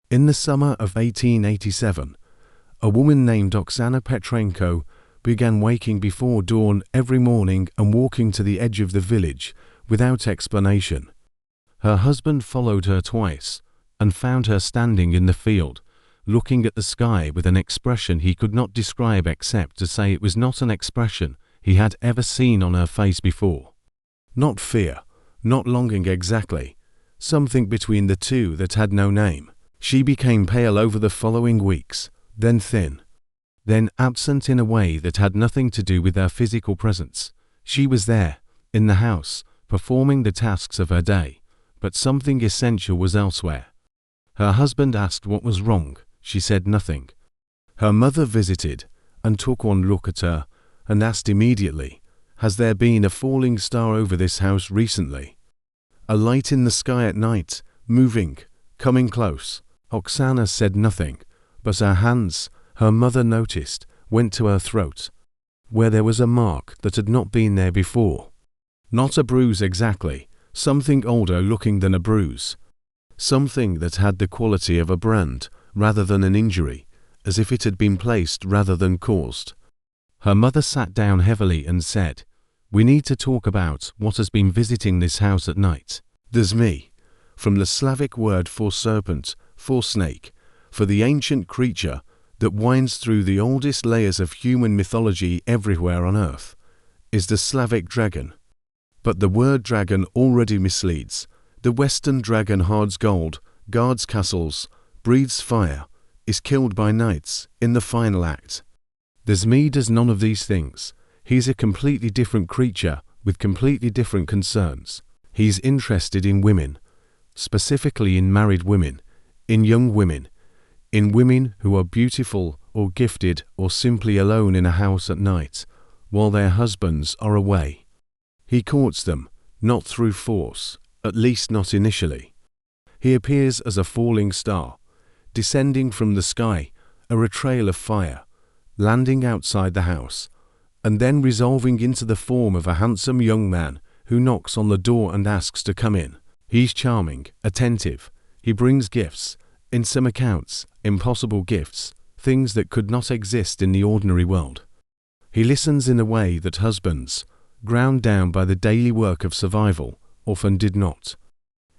In the summer of 1887, a woman named Oksana Petrenko began waking before dawn every morning and walking to the edge of the village without explanation. Her husband followed her twice and found her standing in the field, looking at the sky with an expression he could not describe except to say it was not an expression he had ever seen on her face before. Not fear, not longing exactly, something between the two that had no name. She became pale over the following weeks, then thin, then absent in a way that had nothing to do with her physical presence. She was there, in the house, performing the tasks of her day, but something essential was elsewhere. Her husband asked what was wrong. She said nothing. Her mother visited and took one look at her and asked immediately, "Has there been a falling star over this house recently? A light in the sky at night, moving, coming close?" Oksana said nothing, but her hands, her mother noticed, went to her throat, where there was a mark that had not been there before. Not a bruise exactly, something older looking than a bruise. Something that had the quality of a brand rather than an injury, as if it had been placed rather than caused. Her mother sat down heavily and said, "We need to talk about what has been visiting this house at night." The Zmiy, from the Slavic word for serpent, for snake, for the ancient creature that winds through the oldest layers of human mythology everywhere on earth, is the Slavic dragon. But the word dragon already misleads. The Western dragon hoards gold, guards castles, breathes fire, is killed by knights in the final act. The Zmiy does none of these things. He's a completely different creature with completely different concerns. He's interested in women, specifically in married women, in young women, in women who are beautiful or gifted or simply alone in a house at night while their husbands are away. He courts them, not through force, at least not initially. He appears as a falling star, descending from the sky, a trail of fire, landing outside the house, and then resolving into the form of a handsome young man who knocks on the door and asks to come in. He's charming, attentive. He brings gifts, in some accounts, impossible gifts, things that could not exist in the ordinary world. He listens in a way that husbands, ground down by the daily work of survival, often did not.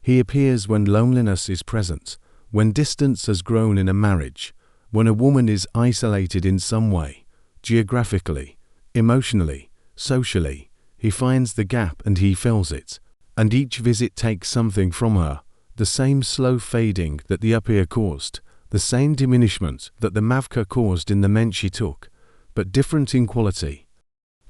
He appears when loneliness is present, when distance has grown in a marriage, when a woman is isolated in some way, geographically, emotionally, socially. He finds the gap and he fills it, and each visit takes something from her, the same slow fading that the Upir caused, the same diminishment that the Mavka caused in the men she took, but different in quality.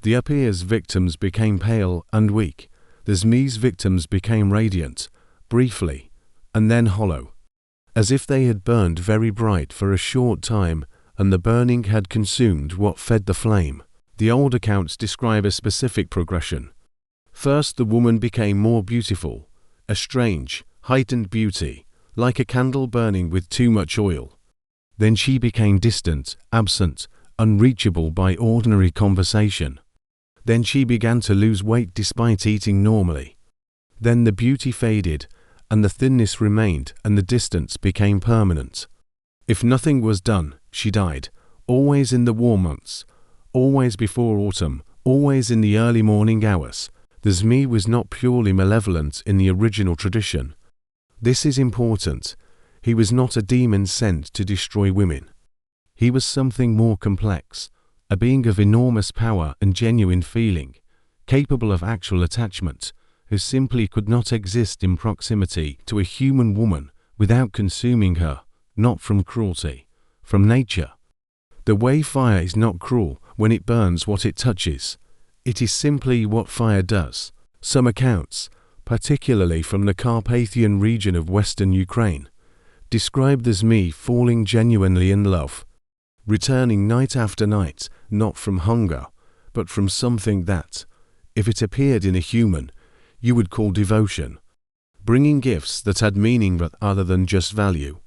The Upir's victims became pale and weak. The Zmiy's victims became radiant, briefly, and then hollow, as if they had burned very bright for a short time and the burning had consumed what fed the flame. The old accounts describe a specific progression. First, the woman became more beautiful, a strange, heightened beauty, like a candle burning with too much oil. Then she became distant, absent, unreachable by ordinary conversation. Then she began to lose weight despite eating normally. Then the beauty faded, and the thinness remained, and the distance became permanent. If nothing was done, she died, always in the warm months, always before autumn, always in the early morning hours. The Zmiy was not purely malevolent in the original tradition. This is important. He was not a demon sent to destroy women. He was something more complex, a being of enormous power and genuine feeling, capable of actual attachment, who simply could not exist in proximity to a human woman without consuming her, not from cruelty, from nature. The way fire is not cruel when it burns what it touches. It is simply what fire does. Some accounts, particularly from the Carpathian region of western Ukraine, describe the Zmiy falling genuinely in love, returning night after night, not from hunger, but from something that, if it appeared in a human, you would call devotion, bringing gifts that had meaning other than just value,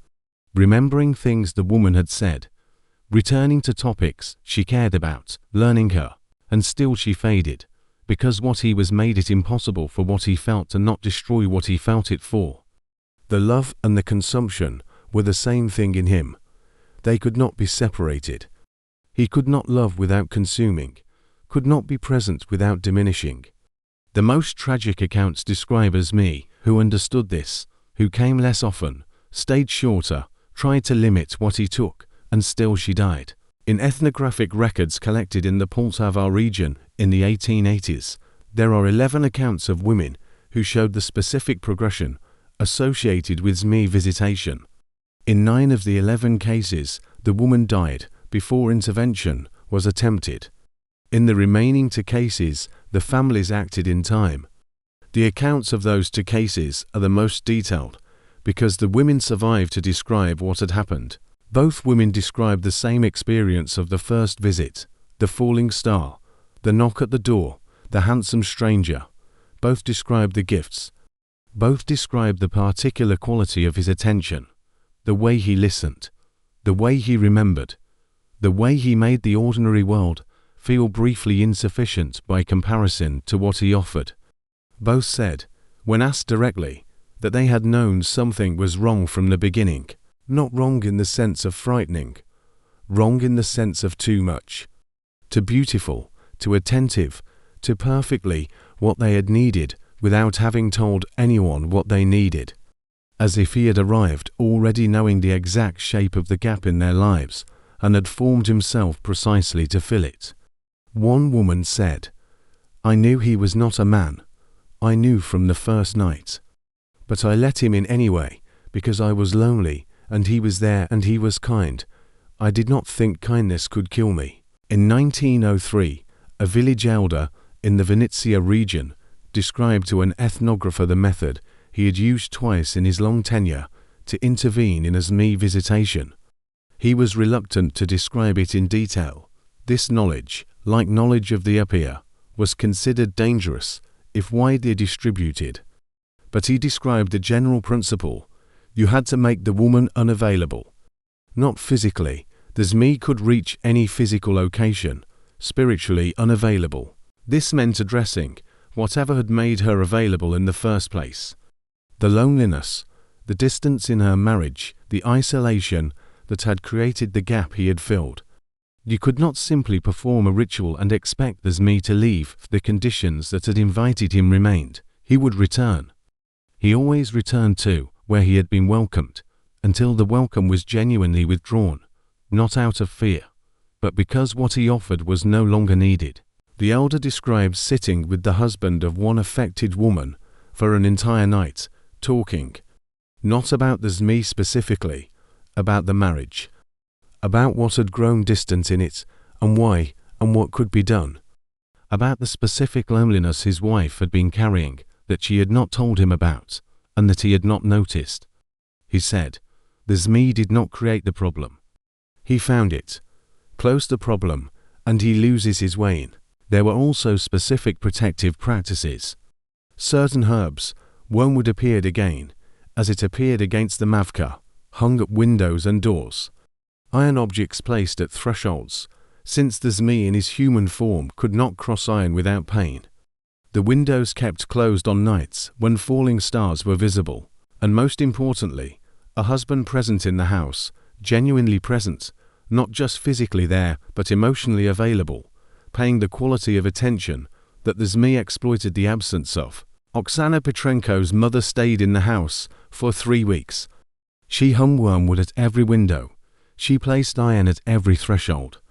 remembering things the woman had said, returning to topics she cared about, learning her, and still she faded, because what he was made it impossible for what he felt to not destroy what he felt it for. The love and the consumption were the same thing in him. They could not be separated. He could not love without consuming, could not be present without diminishing. The most tragic accounts describe Zmiy, who understood this, who came less often, stayed shorter, tried to limit what he took, and still she died. In ethnographic records collected in the Poltava region in the 1880s, there are 11 accounts of women who showed the specific progression associated with Zmiy visitation. In 9 of the 11 cases, the woman died before intervention was attempted. In the remaining 2 cases, the families acted in time. The accounts of those 2 cases are the most detailed, because the women survived to describe what had happened. Both women described the same experience of the first visit, the falling star, the knock at the door, the handsome stranger. Both described the gifts. Both described the particular quality of his attention, the way he listened, the way he remembered, the way he made the ordinary world feel briefly insufficient by comparison to what he offered. Both said, when asked directly, that they had known something was wrong from the beginning, not wrong in the sense of frightening, wrong in the sense of too much, too beautiful, too attentive, too perfectly what they had needed without having told anyone what they needed, as if he had arrived already knowing the exact shape of the gap in their lives and had formed himself precisely to fill it. One woman said, "I knew he was not a man. I knew from the first night. But I let him in anyway, because I was lonely, and he was there and he was kind. I did not think kindness could kill me." In 1903, a village elder in the Venetia region described to an ethnographer the method he had used twice in his long tenure to intervene in a Zmiy visitation. He was reluctant to describe it in detail. This knowledge, like knowledge of the upper ear, was considered dangerous if widely distributed. But he described the general principle: you had to make the woman unavailable. Not physically, the Zmiy could reach any physical location, spiritually unavailable. This meant addressing whatever had made her available in the first place. The loneliness, the distance in her marriage, the isolation that had created the gap he had filled. You could not simply perform a ritual and expect the Zmiy to leave if the conditions that had invited him remained. He would return. He always returned to where he had been welcomed, until the welcome was genuinely withdrawn, not out of fear, but because what he offered was no longer needed. The elder describes sitting with the husband of one affected woman for an entire night, talking, not about the Zmiy specifically, about the marriage, about what had grown distant in it, and why, and what could be done, about the specific loneliness his wife had been carrying that she had not told him about, and that he had not noticed. He said, the Zmiy did not create the problem. He found it, closed the problem, and he loses his way in. There were also specific protective practices. Certain herbs, wormwood appeared again, as it appeared against the mavka, hung at windows and doors. Iron objects placed at thresholds, since the Zmiy in his human form could not cross iron without pain. The windows kept closed on nights when falling stars were visible, and most importantly, a husband present in the house, genuinely present, not just physically there but emotionally available, paying the quality of attention that the Zmiy exploited the absence of. Oksana Petrenko's mother stayed in the house for 3 weeks. She hung wormwood at every window. She placed iron at every threshold.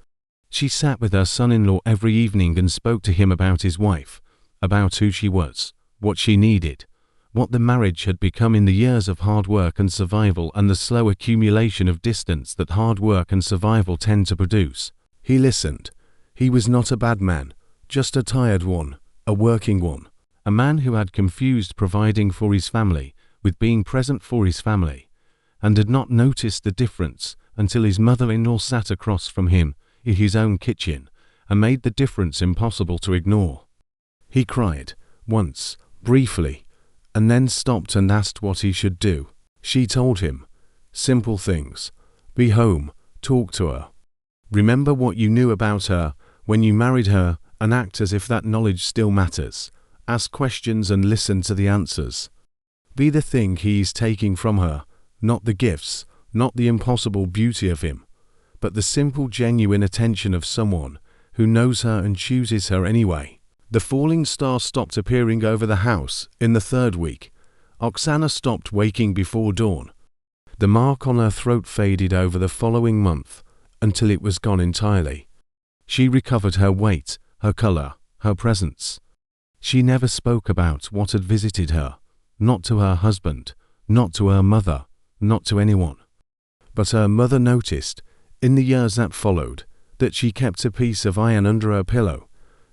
She sat with her son-in-law every evening and spoke to him about his wife, about who she was, what she needed, what the marriage had become in the years of hard work and survival and the slow accumulation of distance that hard work and survival tend to produce. He listened. He was not a bad man, just a tired one, a working one, a man who had confused providing for his family with being present for his family, and had not noticed the difference until his mother-in-law sat across from him in his own kitchen and made the difference impossible to ignore. He cried, once, briefly, and then stopped and asked what he should do. She told him, simple things. Be home, talk to her. Remember what you knew about her when you married her and act as if that knowledge still matters. Ask questions and listen to the answers. Be the thing he is taking from her, not the gifts, not the impossible beauty of him, but the simple, genuine attention of someone who knows her and chooses her anyway. The falling star stopped appearing over the house in the 3rd week. Oksana stopped waking before dawn. The mark on her throat faded over the following month until it was gone entirely. She recovered her weight, her color, her presence. She never spoke about what had visited her, not to her husband, not to her mother, not to anyone. But her mother noticed, in the years that followed, that she kept a piece of iron under her pillow,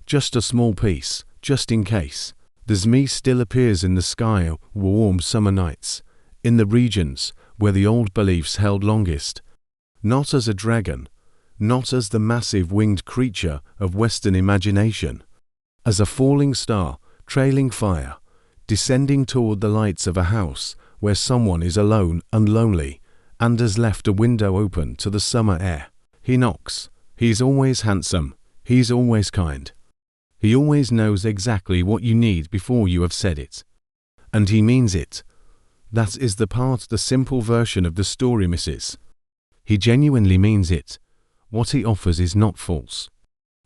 just a small piece, just in case. The Zmiy still appears in the sky on warm summer nights, in the regions where the old beliefs held longest. Not as a dragon, not as the massive winged creature of Western imagination, as a falling star, trailing fire, descending toward the lights of a house where someone is alone and lonely and has left a window open to the summer air. He knocks. He's always handsome. He's always kind. He always knows exactly what you need before you have said it. And he means it. That is the part the simple version of the story misses. He genuinely means it. What he offers is not false.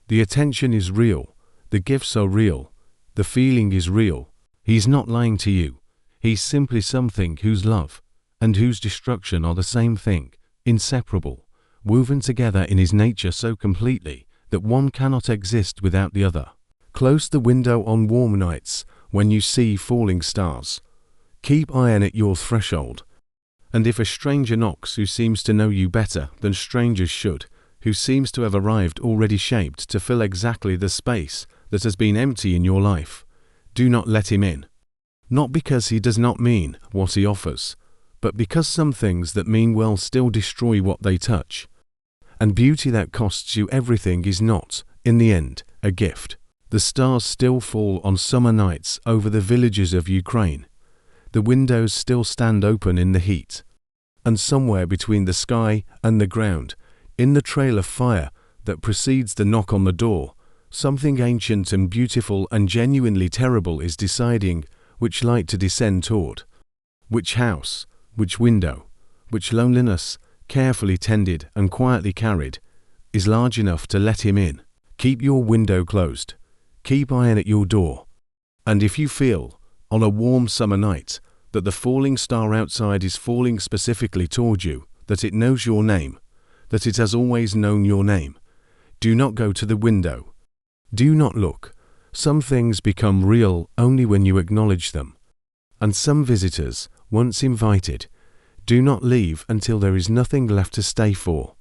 The attention is real. The gifts are real. The feeling is real. He's not lying to you. He's simply something whose love and whose destruction are the same thing, inseparable, woven together in his nature so completely that one cannot exist without the other. Close the window on warm nights when you see falling stars. Keep iron at your threshold. And if a stranger knocks who seems to know you better than strangers should, who seems to have arrived already shaped to fill exactly the space that has been empty in your life, do not let him in. Not because he does not mean what he offers, but because some things that mean well still destroy what they touch. And beauty that costs you everything is not, in the end, a gift. The stars still fall on summer nights over the villages of Ukraine. The windows still stand open in the heat. And somewhere between the sky and the ground, in the trail of fire that precedes the knock on the door, something ancient and beautiful and genuinely terrible is deciding which light to descend toward. Which house, which window, which loneliness, carefully tended and quietly carried, is large enough to let him in. Keep your window closed. Keep iron at your door. And if you feel, on a warm summer night, that the falling star outside is falling specifically toward you, that it knows your name, that it has always known your name, do not go to the window. Do not look. Some things become real only when you acknowledge them. And some visitors, once invited, do not leave until there is nothing left to stay for.